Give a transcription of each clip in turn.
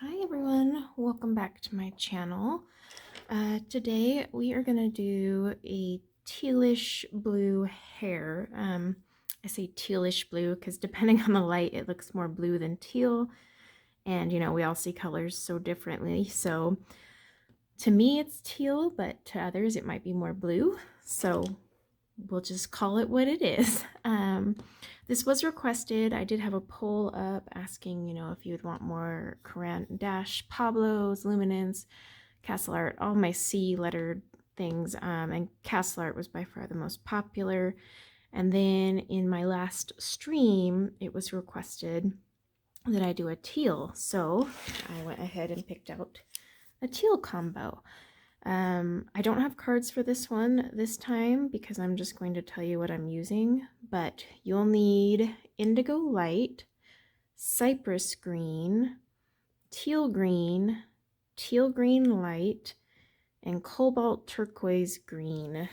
Hi everyone, welcome back to my channel. Today we are going to do a tealish blue hair. I say tealish blue because depending on the light it looks more blue than teal, and we all see colors so differently. So to me it's teal, but to others it might be more blue. So we'll just call it what it is. This was requested. I did have a poll up asking, if you would want more Caran d'Ache, Pablo's, Luminance, Castle Art, all my C lettered things. And Castle Art was by far the most popular. And then in my last stream, it was requested that I do a teal. So I went ahead and picked out a teal combo. I don't have cards for this one this time because I'm just going to tell you what I'm using, but you'll need indigo light, cypress green, teal green light, and cobalt turquoise green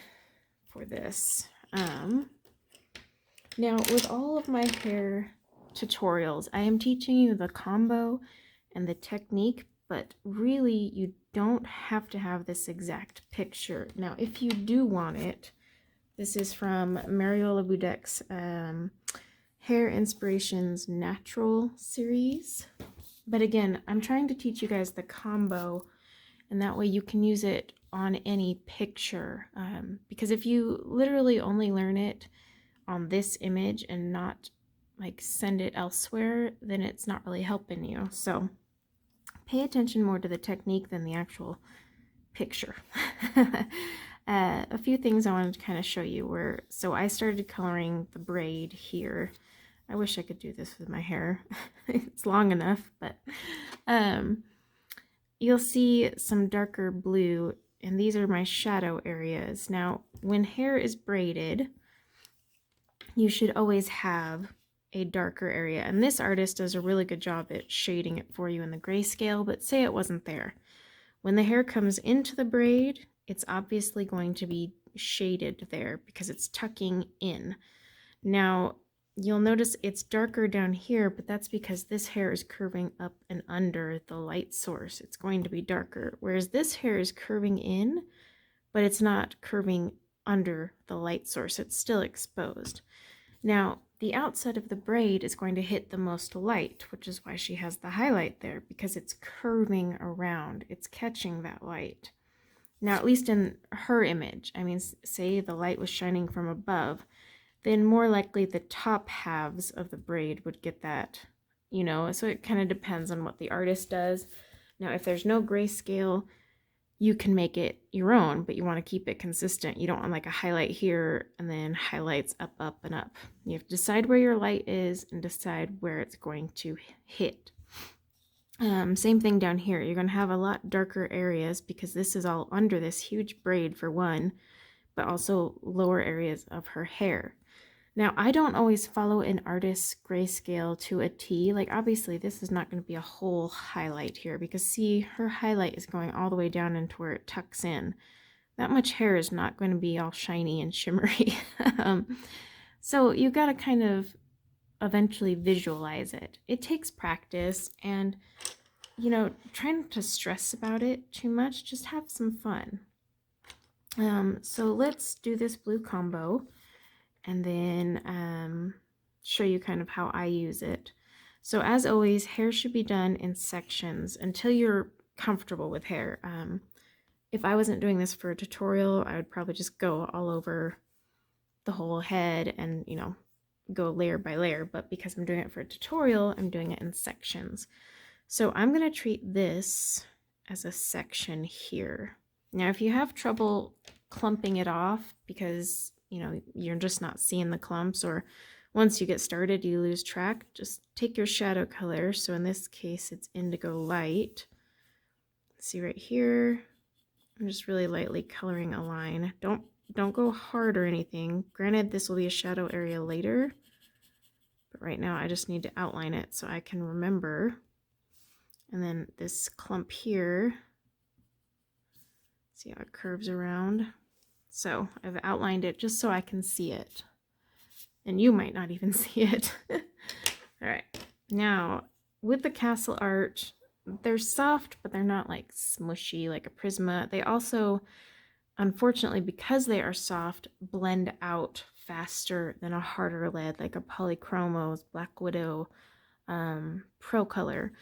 for this. Now with all of my hair tutorials, I am teaching you the combo and the technique, but really you don't have to have this exact picture. Now, if you do want it, this is from Mariola Budek's Hair Inspirations Natural series. But again, I'm trying to teach you guys the combo, and that way you can use it on any picture. Because if you literally only learn it on this image and not like send it elsewhere, then it's not really helping you. So pay attention more to the technique than the actual picture. A few things I wanted to kind of show you were, so I started coloring the braid here. I wish I could do this with my hair. It's long enough, but you'll see some darker blue, and these are my shadow areas. Now, when hair is braided, you should always have a darker area, and this artist does a really good job at shading it for you in the grayscale, but say it wasn't there. When the hair comes into the braid, it's obviously going to be shaded there because it's tucking in. Now, you'll notice it's darker down here, but that's because this hair is curving up and under the light source. It's going to be darker, whereas this hair is curving in, but it's not curving under the light source. It's still exposed. Now, the outside of the braid is going to hit the most light, which is why she has the highlight there, because it's curving around. It's catching that light. Now, at least in her image, I mean, say the light was shining from above, then more likely the top halves of the braid would get that, so it kind of depends on what the artist does. Now, if there's no grayscale, you can make it your own, but you want to keep it consistent. You don't want like a highlight here and then highlights up, up, and up. You have to decide where your light is and decide where it's going to hit. Same thing down here. You're going to have a lot darker areas because this is all under this huge braid for one, but also lower areas of her hair. Now, I don't always follow an artist's grayscale to a T. Like, obviously, this is not going to be a whole highlight here because, see, her highlight is going all the way down into where it tucks in. That much hair is not going to be all shiny and shimmery. So you got to kind of eventually visualize it. It takes practice, and, try not to stress about it too much. Just have some fun. So let's do this blue combo and then show you kind of how I use it. So as always, hair should be done in sections until you're comfortable with hair. If I wasn't doing this for a tutorial, I would probably just go all over the whole head and, go layer by layer. But because I'm doing it for a tutorial, I'm doing it in sections. So I'm going to treat this as a section here. Now, if you have trouble clumping it off because you're just not seeing the clumps, or once you get started you lose track, just take your shadow color. So in this case it's indigo light. See right here, I'm just really lightly coloring a line. Don't go hard or anything. Granted, this will be a shadow area later, but right now I just need to outline it so I can remember. And then this clump here, see how it curves around? So I've outlined it just so I can see it. And you might not even see it. All right. Now, with the castle art, they're soft, but they're not like smushy like a Prisma. They also, unfortunately, because they are soft, blend out faster than a harder lead like a Polychromos, Black Widow, Pro Color.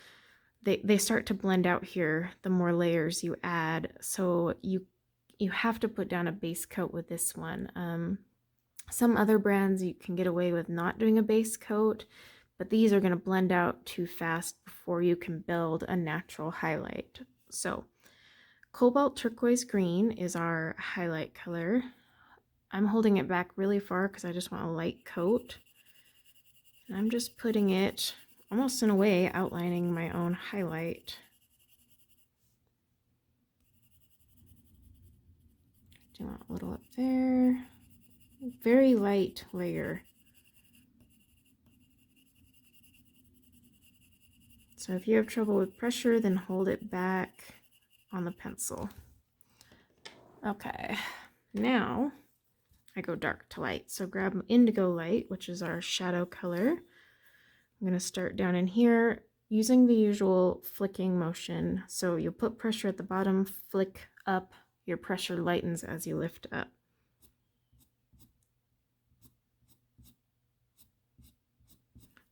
They start to blend out here the more layers you add, so you have to put down a base coat with this one. Some other brands you can get away with not doing a base coat, but these are going to blend out too fast before you can build a natural highlight. So cobalt turquoise green is our highlight color. I'm holding it back really far because I just want a light coat. And I'm just putting it almost in a way outlining my own highlight. Do want a little up there. Very light layer. So if you have trouble with pressure, then hold it back on the pencil. Okay, now I go dark to light. So grab indigo light, which is our shadow color. I'm going to start down in here using the usual flicking motion. So you'll put pressure at the bottom, flick up, your pressure lightens as you lift up.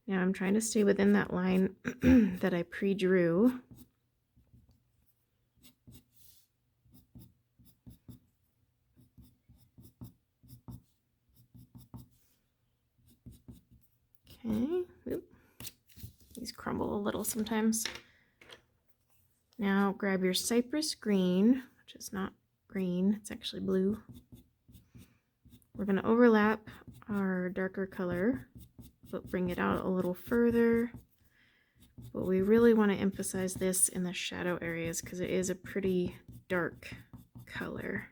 Now I'm trying to stay within that line that I pre-drew. Okay, oop. These crumble a little sometimes. Now grab your cypress green, which is not green, it's actually blue. We're going to overlap our darker color, but bring it out a little further. But we really want to emphasize this in the shadow areas because it is a pretty dark color.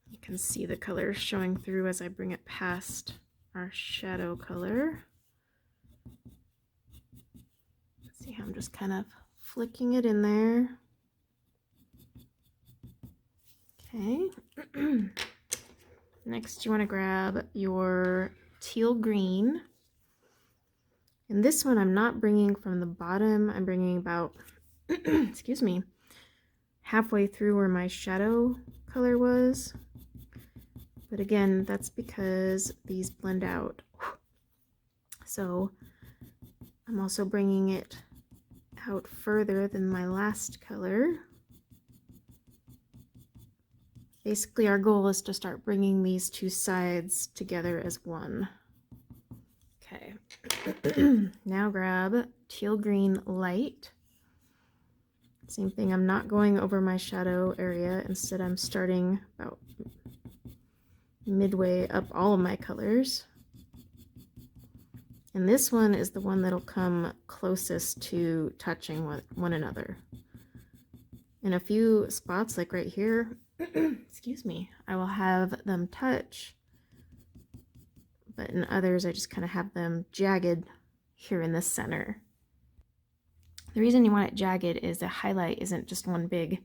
You can see the color showing through as I bring it past our shadow color. See how I'm just kind of flicking it in there. Okay. Next, you want to grab your teal green. And this one I'm not bringing from the bottom. I'm bringing about, excuse me, halfway through where my shadow color was. But again, that's because these blend out. So I'm also bringing it out further than my last color. Basically, our goal is to start bringing these two sides together as one. Okay, now grab teal green light. Same thing, I'm not going over my shadow area. Instead, I'm starting about midway up all of my colors. And this one is the one that'll come closest to touching one another. In a few spots, like right here, excuse me, I will have them touch, but in others I just kind of have them jagged here in the center. The reason you want it jagged is a highlight isn't just one big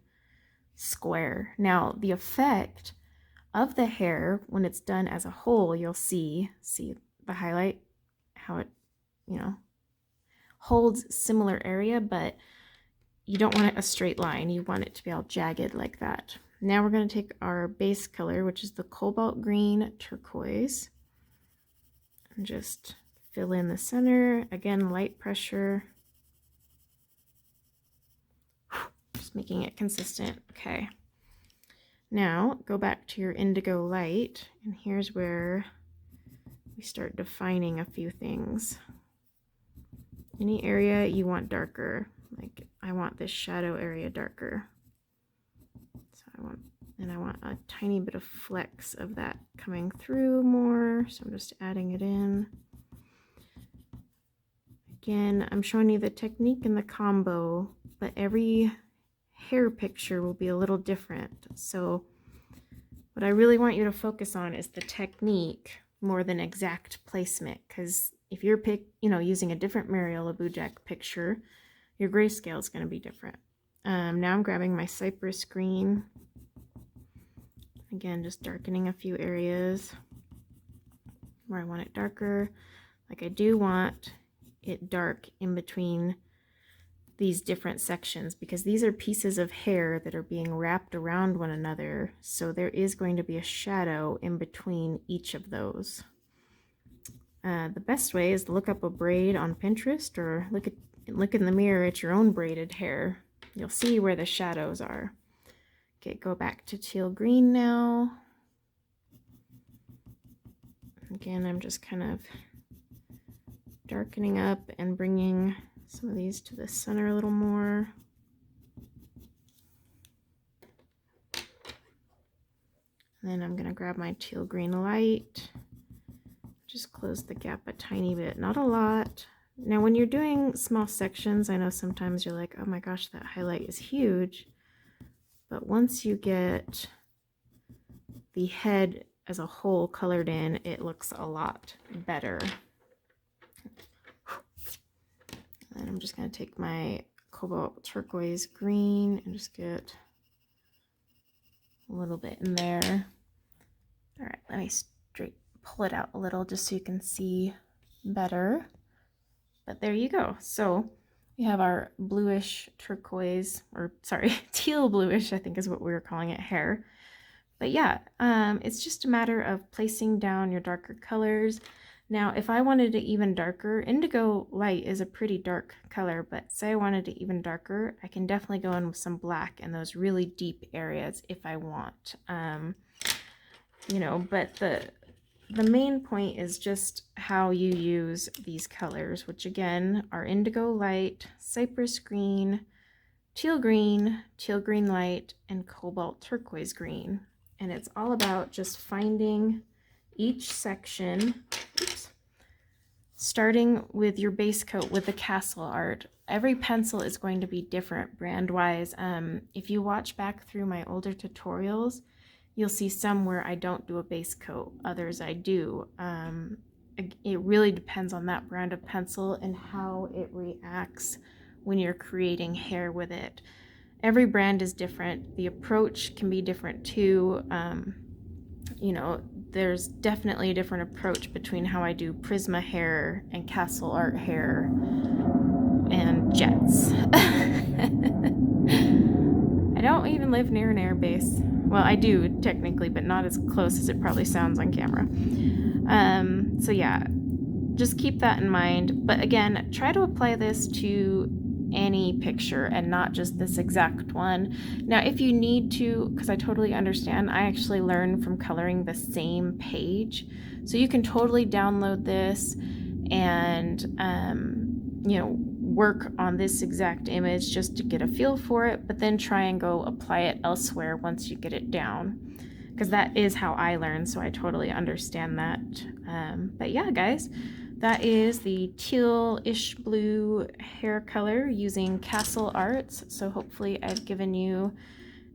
square. Now the effect of the hair when it's done as a whole, you'll see the highlight, how it, holds similar area, but you don't want it a straight line. You want it to be all jagged like that. Now we're going to take our base color, which is the cobalt green turquoise, and just fill in the center. Again, light pressure. Just making it consistent. Okay. Now go back to your indigo light, and here's where we start defining a few things. Any area you want darker, like I want this shadow area darker. So I want a tiny bit of flecks of that coming through more. So I'm just adding it in. Again, I'm showing you the technique and the combo, but every hair picture will be a little different. So what I really want you to focus on is the technique more than exact placement, because if you're using a different Mariela Bujak picture, your grayscale is going to be different. Now I'm grabbing my cypress green. Again, just darkening a few areas where I want it darker. Like I do want it dark in between these different sections, because these are pieces of hair that are being wrapped around one another, so there is going to be a shadow in between each of those. The best way is to look up a braid on Pinterest, or look in the mirror at your own braided hair. You'll see where the shadows are. Okay, go back to teal green now. Again, I'm just kind of darkening up and bringing some of these to the center a little more. And then I'm going to grab my teal green light, just close the gap a tiny bit, not a lot. Now when you're doing small sections, I know sometimes you're like, oh my gosh, that highlight is huge. But once you get the head as a whole colored in, it looks a lot better. And I'm just going to take my cobalt turquoise green and just get a little bit in there. All right, let me pull it out a little just so you can see better. But there you go. So we have our bluish turquoise, or sorry, teal bluish, I think is what we were calling it, hair. But yeah, it's just a matter of placing down your darker colors. Now, if I wanted it even darker, indigo light is a pretty dark color, but say I wanted it even darker, I can definitely go in with some black in those really deep areas if I want. You know, but the main point is just how you use these colors, which again are indigo light, cypress green, teal green light, and cobalt turquoise green. And it's all about just finding each section, starting with your base coat with the castle art. Every pencil is going to be different brand-wise. If you watch back through my older tutorials, you'll see some where I don't do a base coat, others I do. It really depends on that brand of pencil and how it reacts when you're creating hair with it. Every brand is different. The approach can be different too. You know, there's definitely a different approach between how I do Prisma hair and Castle Art hair and jets. I don't even live near an air base. Well, I do technically, but not as close as it probably sounds on camera. So yeah, just keep that in mind. But again, try to apply this to any picture and not just this exact one. Now, if you need to, because I totally understand, I actually learned from coloring the same page. So you can totally download this and, you know, work on this exact image just to get a feel for it, but then try and go apply it elsewhere once you get it down, because that is how I learned, so I totally understand that. But yeah, guys, that is the tealish blue hair color using Castle Arts. So hopefully I've given you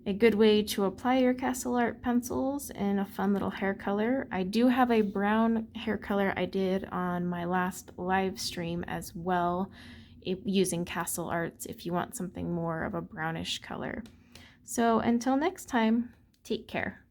a good way to apply your Castle Art pencils in a fun little hair color. I do have a brown hair color I did on my last live stream as well, using Castle Arts if you want something more of a brownish color. So until next time, take care.